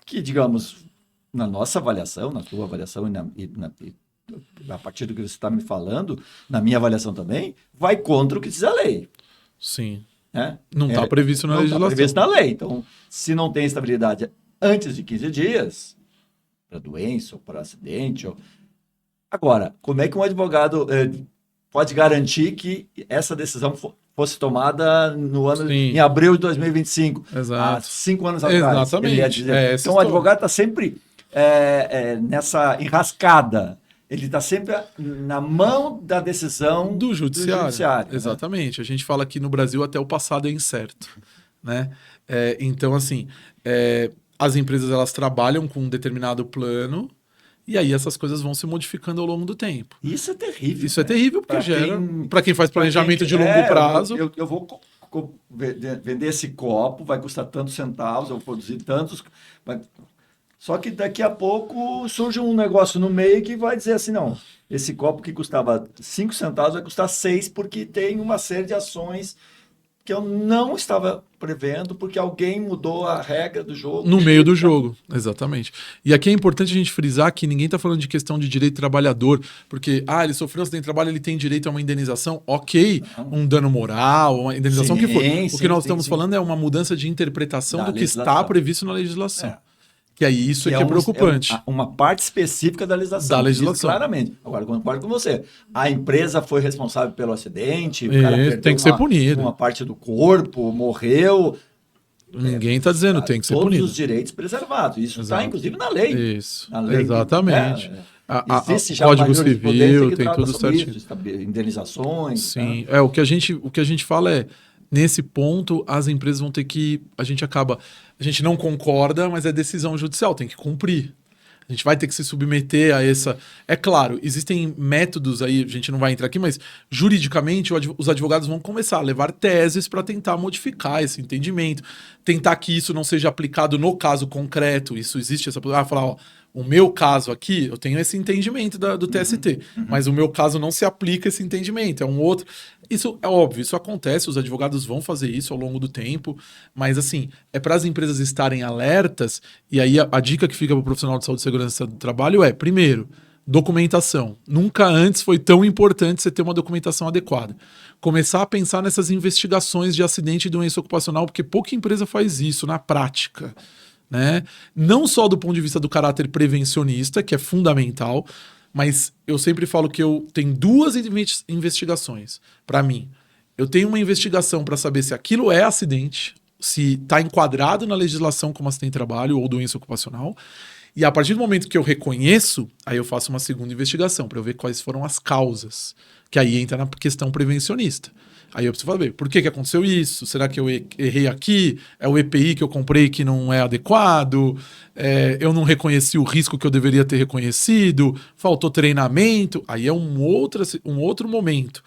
que, digamos, na nossa avaliação, na tua avaliação a partir do que você está me falando, na minha avaliação também, vai contra o que diz a lei. Sim. Né? Não está previsto na legislação. Não está previsto na lei. Então, se não tem estabilidade antes de 15 dias, para doença ou para acidente... Agora, como é que um advogado pode garantir que essa decisão fosse tomada no ano em abril de 2025? Exato. Há 5 anos atrás. Exatamente. Então, o advogado está sempre nessa enrascada. Ele está sempre na mão da decisão do judiciário. Né? Exatamente. A gente fala que no Brasil até o passado é incerto. Né? Então, assim, as empresas elas trabalham com um determinado plano e aí essas coisas vão se modificando ao longo do tempo. Isso é terrível. Isso é terrível porque gera... Para quem faz planejamento de longo prazo... Eu vou vender esse copo, vai custar tantos centavos, eu vou produzir tantos... Só que daqui a pouco surge um negócio no meio que vai dizer assim, não, esse copo que custava 5 centavos vai custar 6 porque tem uma série de ações que eu não estava prevendo porque alguém mudou a regra do jogo. No meio do jogo, exatamente. E aqui é importante a gente frisar que ninguém está falando de questão de direito trabalhador, porque, ele sofreu um acidente de trabalho, ele tem direito a uma indenização, ok, um dano moral, uma indenização que for. O que nós estamos falando é uma mudança de interpretação do que está previsto na legislação. Que aí isso é preocupante. Uma parte específica da legislação. Claramente. Agora, concordo com você. A empresa foi responsável pelo acidente, o cara perdeu tem que ser punido. Uma parte do corpo, morreu. Ninguém está dizendo, tem que ser punido. Todos os direitos preservados. Isso está, inclusive, na lei. Isso. Na lei exatamente. Existe já Código Civil, tem tudo certinho. Isso, indenizações. Sim. O que a gente fala é, nesse ponto, as empresas vão ter que... A gente não concorda, mas é decisão judicial, tem que cumprir. A gente vai ter que se submeter a essa... É claro, existem métodos aí, a gente não vai entrar aqui, mas juridicamente os advogados vão começar a levar teses para tentar modificar esse entendimento, tentar que isso não seja aplicado no caso concreto. Isso existe, essa possibilidade. Falar, o meu caso aqui, eu tenho esse entendimento do TST, mas o meu caso não se aplica esse entendimento, é um outro. Isso é óbvio, isso acontece, os advogados vão fazer isso ao longo do tempo, mas assim, é para as empresas estarem alertas, e aí a dica que fica para o profissional de saúde e segurança do trabalho é, primeiro, documentação. Nunca antes foi tão importante você ter uma documentação adequada. Começar a pensar nessas investigações de acidente e doença ocupacional, porque pouca empresa faz isso na prática. Né? Não só do ponto de vista do caráter prevencionista, que é fundamental, mas eu sempre falo que eu tenho 2 investigações para mim. Eu tenho uma investigação para saber se aquilo é acidente, se está enquadrado na legislação como acidente de trabalho ou doença ocupacional, e a partir do momento que eu reconheço, aí eu faço uma segunda investigação para eu ver quais foram as causas, que aí entra na questão prevencionista. Aí eu preciso saber, por que aconteceu isso? Será que eu errei aqui? É o EPI que eu comprei que não é adequado? Eu não reconheci o risco que eu deveria ter reconhecido? Faltou treinamento? Aí é um outro momento.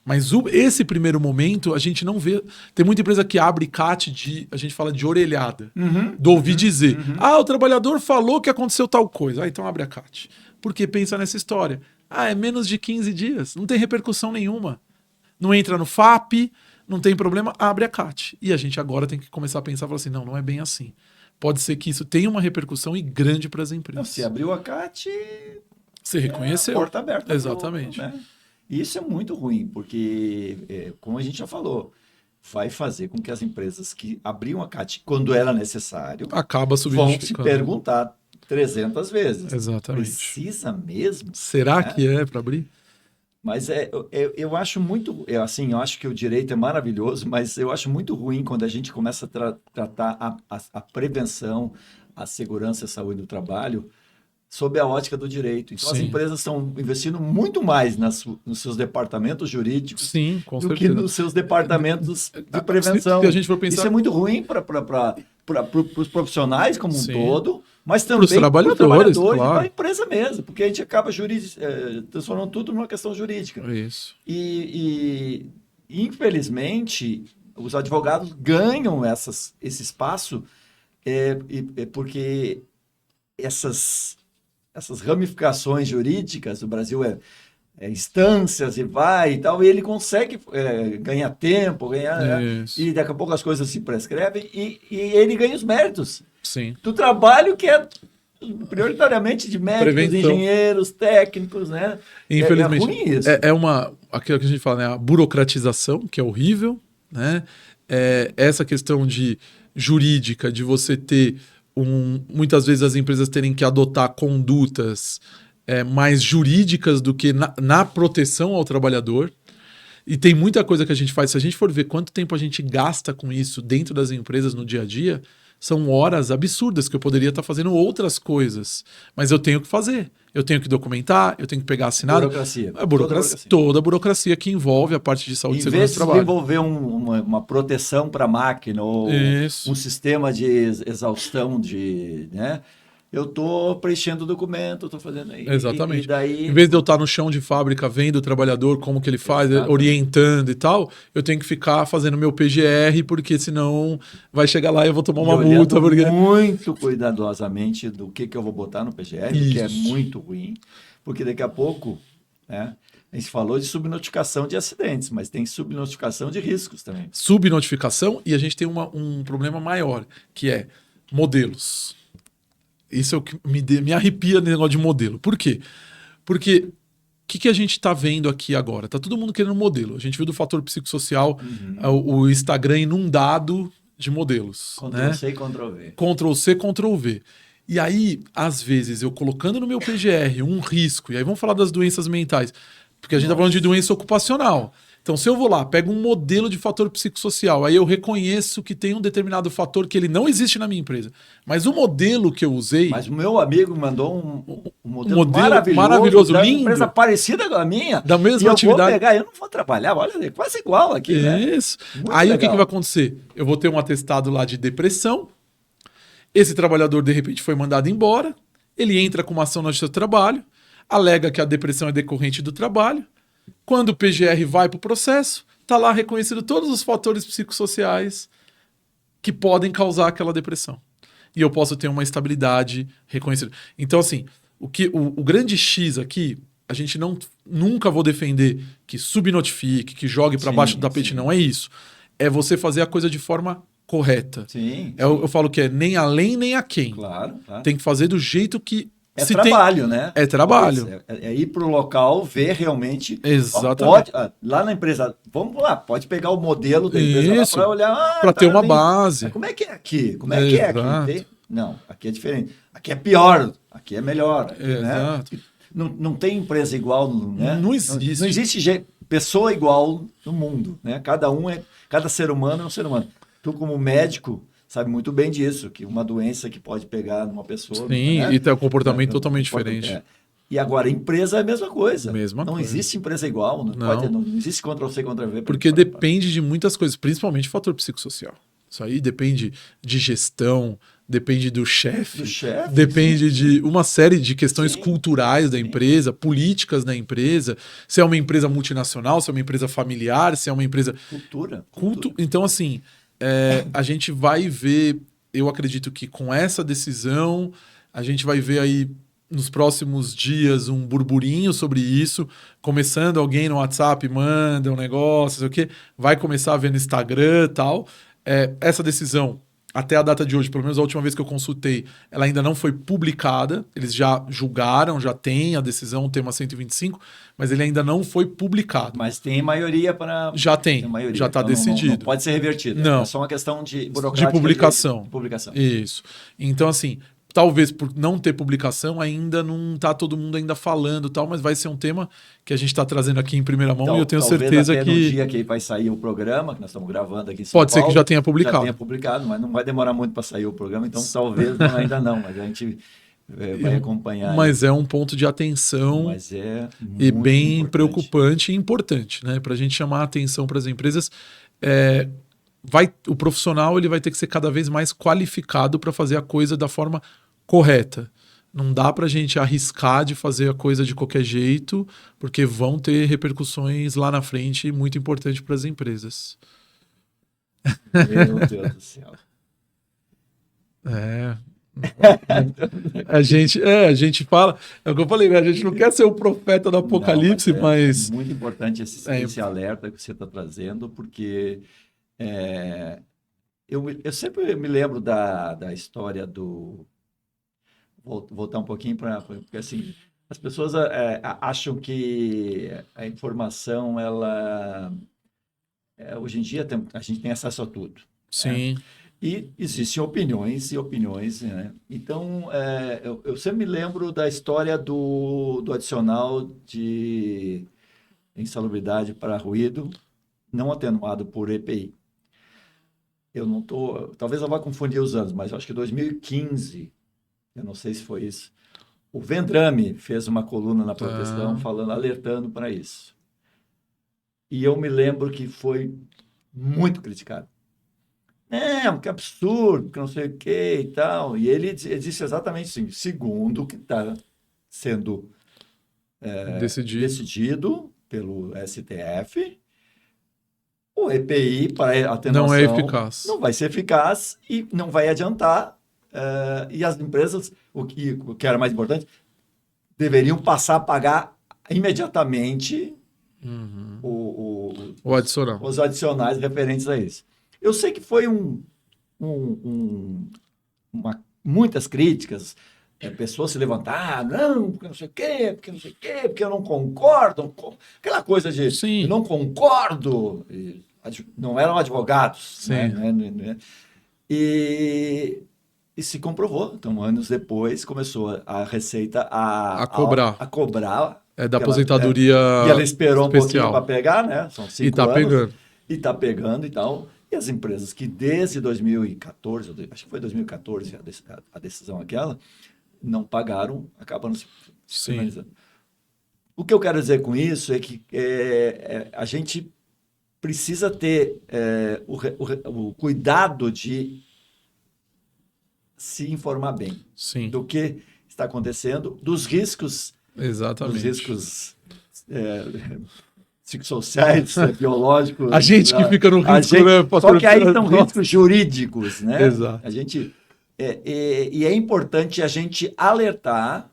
Mas esse primeiro momento a gente não vê... Tem muita empresa que abre CAT a gente fala de orelhada. Do ouvir dizer. O trabalhador falou que aconteceu tal coisa. Então abre a CAT. Porque pensa nessa história. É menos de 15 dias. Não tem repercussão nenhuma. Não entra no FAP, não tem problema, abre a CAT. E a gente agora tem que começar a pensar, falar assim, não é bem assim. Pode ser que isso tenha uma repercussão e grande para as empresas. Se abriu a CAT... Você reconheceu. A porta aberta. Exatamente. Né? Isso é muito ruim, porque, como a gente já falou, vai fazer com que as empresas que abriam a CAT quando era necessário acaba vão se perguntar 300 vezes. Exatamente. Precisa mesmo? Será que é para abrir? Mas eu acho muito, eu acho que o direito é maravilhoso, mas eu acho muito ruim quando a gente começa a tratar a prevenção, a segurança e a saúde do trabalho sob a ótica do direito. Então, as empresas estão investindo muito mais nos seus departamentos jurídicos do que nos seus departamentos de prevenção. Se a gente for pensar... Isso é muito ruim para os profissionais como um todo, mas também para os trabalhadores, claro. E para a empresa mesmo, porque a gente acaba transformando tudo numa questão jurídica. Isso. E infelizmente, os advogados ganham esse espaço porque essas ramificações jurídicas, o Brasil é instâncias e vai e tal, e ele consegue ganhar tempo, e daqui a pouco as coisas se prescrevem e ele ganha os méritos do trabalho que é prioritariamente de médicos, engenheiros, técnicos, né? Infelizmente, é ruim isso. Aquilo que a gente fala, né? A burocratização, que é horrível, né? Essa questão jurídica, de você ter muitas vezes as empresas terem que adotar condutas mais jurídicas do que na proteção ao trabalhador. E tem muita coisa que a gente faz. Se a gente for ver quanto tempo a gente gasta com isso dentro das empresas no dia a dia, são horas absurdas que eu poderia estar fazendo outras coisas. Mas eu tenho que fazer. Eu tenho que documentar, eu tenho que pegar assinado. Toda a burocracia que envolve a parte de saúde e segurança do trabalho. Em vez de desenvolver uma proteção para a máquina ou um sistema de exaustão né? Eu estou preenchendo o documento, estou fazendo aí. Exatamente. E daí... Em vez de eu estar no chão de fábrica vendo o trabalhador, como que ele faz, orientando e tal, eu tenho que ficar fazendo meu PGR, porque senão vai chegar lá e eu vou tomar uma multa. Muito cuidadosamente do que eu vou botar no PGR, que é muito ruim, porque daqui a pouco, né, a gente falou de subnotificação de acidentes, mas tem subnotificação de riscos também. Subnotificação, e a gente tem um problema maior, que é modelos. Isso é o que me arrepia no negócio de modelo. Por quê? Porque o que a gente está vendo aqui agora? Está todo mundo querendo modelo. A gente viu do fator psicossocial, o Instagram inundado de modelos. Ctrl-C e Ctrl-V. Ctrl-C, Ctrl-V. E aí, às vezes, eu colocando no meu PGR um risco, e aí vamos falar das doenças mentais, porque a gente está falando de doença ocupacional. Então, se eu vou lá, pego um modelo de fator psicossocial, aí eu reconheço que tem um determinado fator que ele não existe na minha empresa. Mas o modelo que eu usei... Mas o meu amigo mandou um modelo maravilhoso, lindo. Uma empresa parecida com a minha. Da mesma atividade. Eu vou pegar, eu não vou trabalhar, olha, é quase igual aqui. Isso. Né? Aí legal. O que vai acontecer? Eu vou ter um atestado lá de depressão. Esse trabalhador, de repente, foi mandado embora. Ele entra com uma ação na Justiça do Trabalho, alega que a depressão é decorrente do trabalho. Quando o PGR vai para o processo, está lá reconhecido todos os fatores psicossociais que podem causar aquela depressão. E eu posso ter uma estabilidade reconhecida. Então, assim, o grande X aqui, a gente nunca vou defender que subnotifique, que jogue para baixo do tapete, não é isso. É você fazer a coisa de forma correta. Eu falo que é nem além, nem aquém. Claro. Tem que fazer do jeito que... né? É trabalho. É ir para o local, ver realmente. Exatamente. Lá na empresa, vamos lá, pode pegar o modelo da empresa para olhar. Para ter uma base. Como é que é aqui? Como é que é aqui? Não, aqui é diferente. Aqui é pior, aqui é melhor. Exato. Né? Não tem empresa igual, né? Não existe. Não existe pessoa igual no mundo, né? Cada ser humano é um ser humano. Tu, como médico, sabe muito bem disso, que uma doença que pode pegar numa pessoa... Sim, né? E tem um comportamento totalmente diferente. E agora, empresa é a mesma coisa. Não existe empresa igual, não existe Ctrl-C, Ctrl-V. Porque depende de muitas coisas, principalmente fator psicossocial. Isso aí depende de gestão, depende do chefe, depende de uma série de questões culturais da empresa, políticas da empresa, se é uma empresa multinacional, se é uma empresa familiar, se é uma empresa... Cultura. Então, assim... a gente vai ver, eu acredito que com essa decisão, a gente vai ver aí nos próximos dias um burburinho sobre isso, começando alguém no WhatsApp, manda um negócio, sei o quê, vai começar a ver no Instagram e tal. Essa decisão, até a data de hoje, pelo menos a última vez que eu consultei, ela ainda não foi publicada, eles já julgaram, já tem a decisão, o tema 125, mas ele ainda não foi publicado. Mas tem maioria para... Já tem já está decidido. Não pode ser revertido. Não. É só uma questão de burocrática. De publicação. De publicação. Isso. Então, assim, talvez por não ter publicação, ainda não tá todo mundo ainda falando, tal, mas vai ser um tema que a gente está trazendo aqui em primeira mão, Então, e eu tenho talvez certeza até que... no dia que vai sair o programa, que nós estamos gravando aqui em São Pode ser Paulo, que já tenha publicado. Já tenha publicado, mas não vai demorar muito para sair o programa, então talvez ainda não, mas a gente vai acompanhar. Mas é um ponto de atenção Mas é e muito bem importante. preocupante e importante, né? Para a gente chamar a atenção para as empresas, o profissional ele vai ter que ser cada vez mais qualificado para fazer a coisa da forma correta. Não dá para a gente arriscar de fazer a coisa de qualquer jeito, porque vão ter repercussões lá na frente muito importantes para as empresas. Meu Deus do céu. A gente fala, é o que eu falei, né? A gente não quer ser o profeta do apocalipse, mas... É muito importante esse alerta que você está trazendo, porque eu sempre me lembro da história do... Vou voltar um pouquinho porque assim, as pessoas acham que a informação, hoje em dia a gente tem acesso a tudo. Sim. E existem opiniões e opiniões, né? Então, eu sempre me lembro da história do adicional de insalubridade para ruído não atenuado por EPI. Talvez eu vá confundir os anos, mas eu acho que 2015, eu não sei se foi isso, o Vendrame fez uma coluna na Proteção alertando para isso. E eu me lembro que foi muito criticado. Que absurdo, que não sei o que e tal. E ele disse exatamente assim, segundo o que está sendo decidido pelo STF, o EPI para atenuação não é eficaz. Não vai ser eficaz e não vai adiantar. E as empresas, o que era mais importante, deveriam passar a pagar imediatamente os adicionais referentes a isso. Eu sei que foi muitas críticas, pessoas se levantaram, não, porque não sei o quê, porque eu não concordo, aquela coisa de eu não concordo, não eram advogados. Sim. Né? E se comprovou. Então, anos depois, começou a Receita a cobrar. Da aposentadoria e ela esperou especial. Um pouquinho para pegar, né? São 5 anos. E está pegando e tal. E as empresas que desde 2014, acho que foi 2014 a decisão aquela, não pagaram, acabam se finalizando. O que eu quero dizer com isso é que a gente precisa ter o cuidado de se informar bem do que está acontecendo, dos riscos, exatamente. Dos riscos psicossociais, biológicos. A gente que fica no risco, né? Só que aí são riscos jurídicos, né? Exato. A gente... E é importante a gente alertar,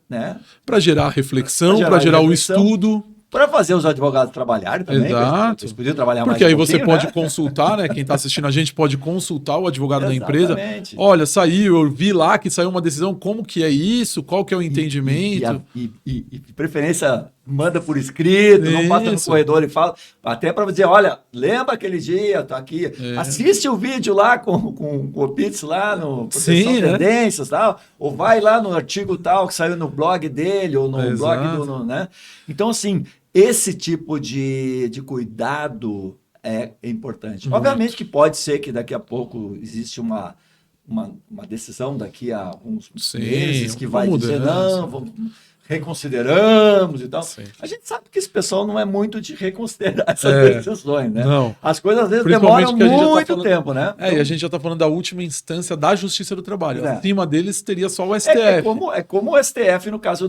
né? Para gerar reflexão, para gerar o estudo. Para fazer os advogados trabalharem também. Exato. Eles podiam trabalhar porque mais aí você pode né? consultar, né? Quem está assistindo a gente pode consultar o advogado da empresa. Exatamente. Olha, eu vi lá que saiu uma decisão, como que é isso? Qual que é o entendimento? E preferência, manda por escrito, não passa no corredor e fala. Até para dizer, olha, lembra aquele dia, tá aqui. Assiste o vídeo lá com o Pitts lá no Proteção Tendências, tal. Ou vai lá no artigo tal que saiu no blog dele, ou no blog do... né? Então, assim... Esse tipo de cuidado é importante. Muito. Obviamente que pode ser que daqui a pouco existe uma decisão daqui a alguns meses que vai dizer, não, reconsideramos e tal. Sim. A gente sabe que esse pessoal não é muito de reconsiderar essas decisões, né? Não. As coisas às vezes demoram muito tempo, né? E a gente já está falando da última instância da Justiça do Trabalho. Acima deles teria só o STF. É como o STF no caso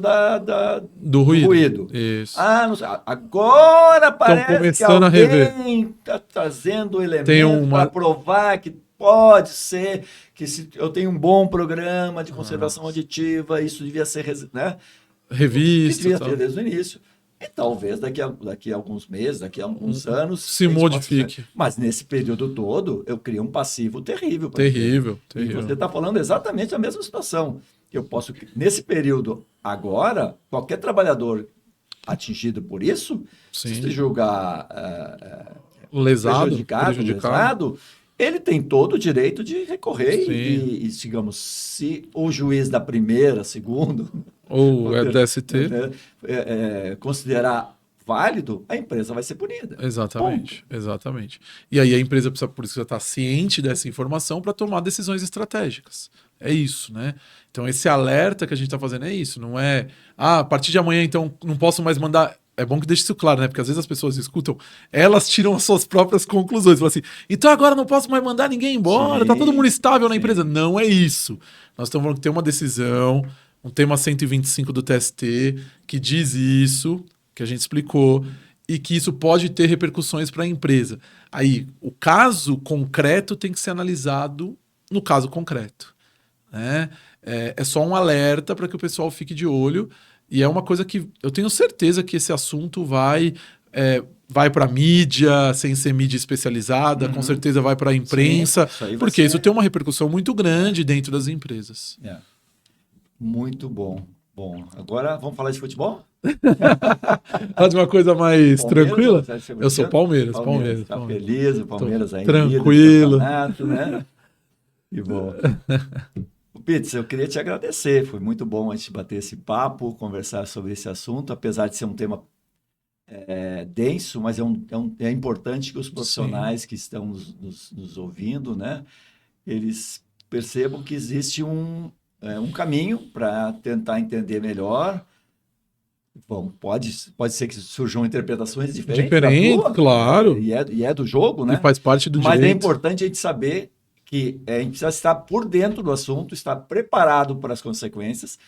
do ruído. Isso. Agora parece que começando alguém está trazendo elementos para provar que pode ser que se eu tenho um bom programa de conservação auditiva, isso devia ser, né? Revista. Devia ter desde o início. E talvez daqui a alguns meses, daqui a alguns anos... Se modifique. Mas nesse período todo, eu criei um passivo terrível. Terrível. E você está falando exatamente a mesma situação. Eu posso, nesse período agora, qualquer trabalhador atingido por isso, se julgar prejudicado, ele tem todo o direito de recorrer e, digamos, se o juiz da primeira, segundo, ou DST, considerar válido, a empresa vai ser punida. Exatamente, exatamente. E aí a empresa precisa, por isso, já estar ciente dessa informação para tomar decisões estratégicas. É isso, né? Então esse alerta que a gente está fazendo é isso, não é, a partir de amanhã, então, não posso mais mandar. É bom que deixe isso claro, né? Porque às vezes as pessoas escutam, elas tiram as suas próprias conclusões. Falam assim, então agora não posso mais mandar ninguém embora, tá todo mundo estável na empresa. Não é isso. Nós estamos falando que tem uma decisão, um tema 125 do TST, que diz isso, que a gente explicou, e que isso pode ter repercussões para a empresa. Aí, o caso concreto tem que ser analisado no caso concreto, né? É só um alerta para que o pessoal fique de olho. E é uma coisa que eu tenho certeza que esse assunto vai para a mídia, sem ser mídia especializada, com certeza vai para a imprensa, porque isso tem uma repercussão muito grande dentro das empresas. Muito bom. Bom, agora vamos falar de futebol? Fala de uma coisa mais tranquila? Eu sou Palmeiras. Tá feliz, o Palmeiras ainda. Tranquilo. Né? E bom. Pitts, eu queria te agradecer, foi muito bom a gente bater esse papo, conversar sobre esse assunto, apesar de ser um tema denso, mas é importante que os profissionais que estão nos ouvindo, né, eles percebam que existe um caminho para tentar entender melhor. Bom, pode ser que surjam interpretações diferentes, claro. E é do jogo, né? E faz parte do direito. Mas é importante a gente saber que a gente precisa estar por dentro do assunto, estar preparado para as consequências,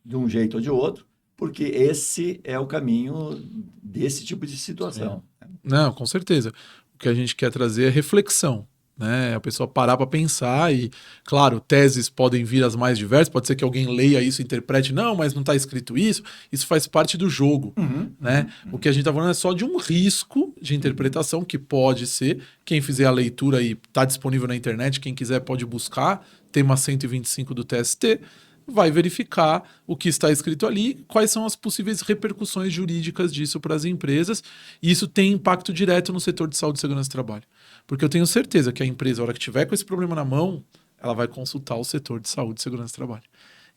de um jeito ou de outro, porque esse é o caminho desse tipo de situação. Não, com certeza. O que a gente quer trazer é reflexão, né? A pessoa parar para pensar e, claro, teses podem vir as mais diversas, pode ser que alguém leia isso e interprete, não, mas não está escrito isso faz parte do jogo, né? O que a gente está falando é só de um risco de interpretação que pode ser, quem fizer a leitura aí está disponível na internet, quem quiser pode buscar, tema 125 do TST, vai verificar o que está escrito ali, quais são as possíveis repercussões jurídicas disso para as empresas, e isso tem impacto direto no setor de saúde e segurança do trabalho. Porque eu tenho certeza que a empresa, a hora que tiver com esse problema na mão, ela vai consultar o setor de saúde e segurança do trabalho.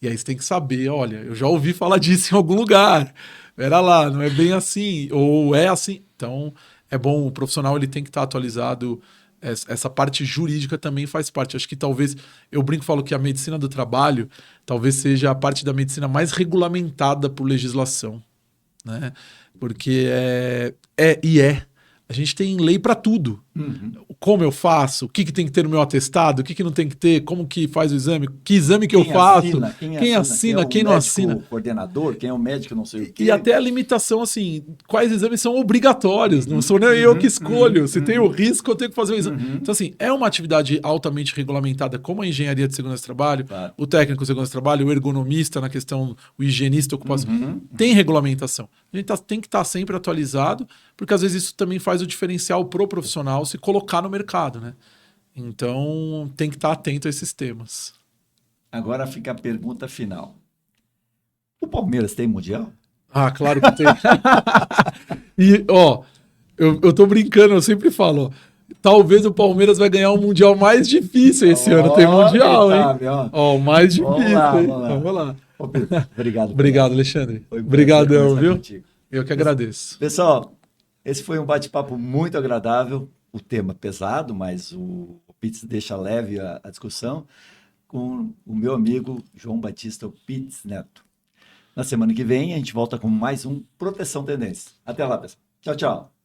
E aí você tem que saber, olha, eu já ouvi falar disso em algum lugar, era lá, não é bem assim, ou é assim. Então, é bom, o profissional ele tem que estar atualizado, essa parte jurídica também faz parte. Acho que talvez, eu brinco e falo que a medicina do trabalho talvez seja a parte da medicina mais regulamentada por legislação, né? Porque a gente tem lei para tudo. Como eu faço, o que tem que ter no meu atestado, o que não tem que ter, como que faz o exame, que exame que eu faço, quem assina, quem não assina. O coordenador, quem é o médico, não sei o quê. E até a limitação, assim, quais exames são obrigatórios, não sou nem eu que escolho, se tem o risco eu tenho que fazer o exame. Então, assim, é uma atividade altamente regulamentada, como a engenharia de segurança do trabalho, o técnico de segurança do trabalho, o ergonomista na questão, o higienista ocupacional, tem regulamentação. A gente tem que estar sempre atualizado, porque às vezes isso também faz o diferencial pro profissional se colocar no mercado, né? Então, tem que estar atento a esses temas. Agora fica a pergunta final. O Palmeiras tem Mundial? Ah, claro que tem. E, ó, eu tô brincando, eu sempre falo, ó, talvez o Palmeiras vai ganhar o Mundial mais difícil esse ano. Tem Mundial, hein? Ó, o mais difícil, hein? Vamos lá. Ô, Pedro, obrigado. Obrigado, Alexandre. Obrigadão, viu? Contigo. Eu que agradeço. Pessoal, esse foi um bate-papo muito agradável. O tema pesado, mas o Pitts deixa leve a discussão, com o meu amigo João Batista Pitts Neto. Na semana que vem, a gente volta com mais um Proteção Tendência. Até lá, pessoal. Tchau, tchau.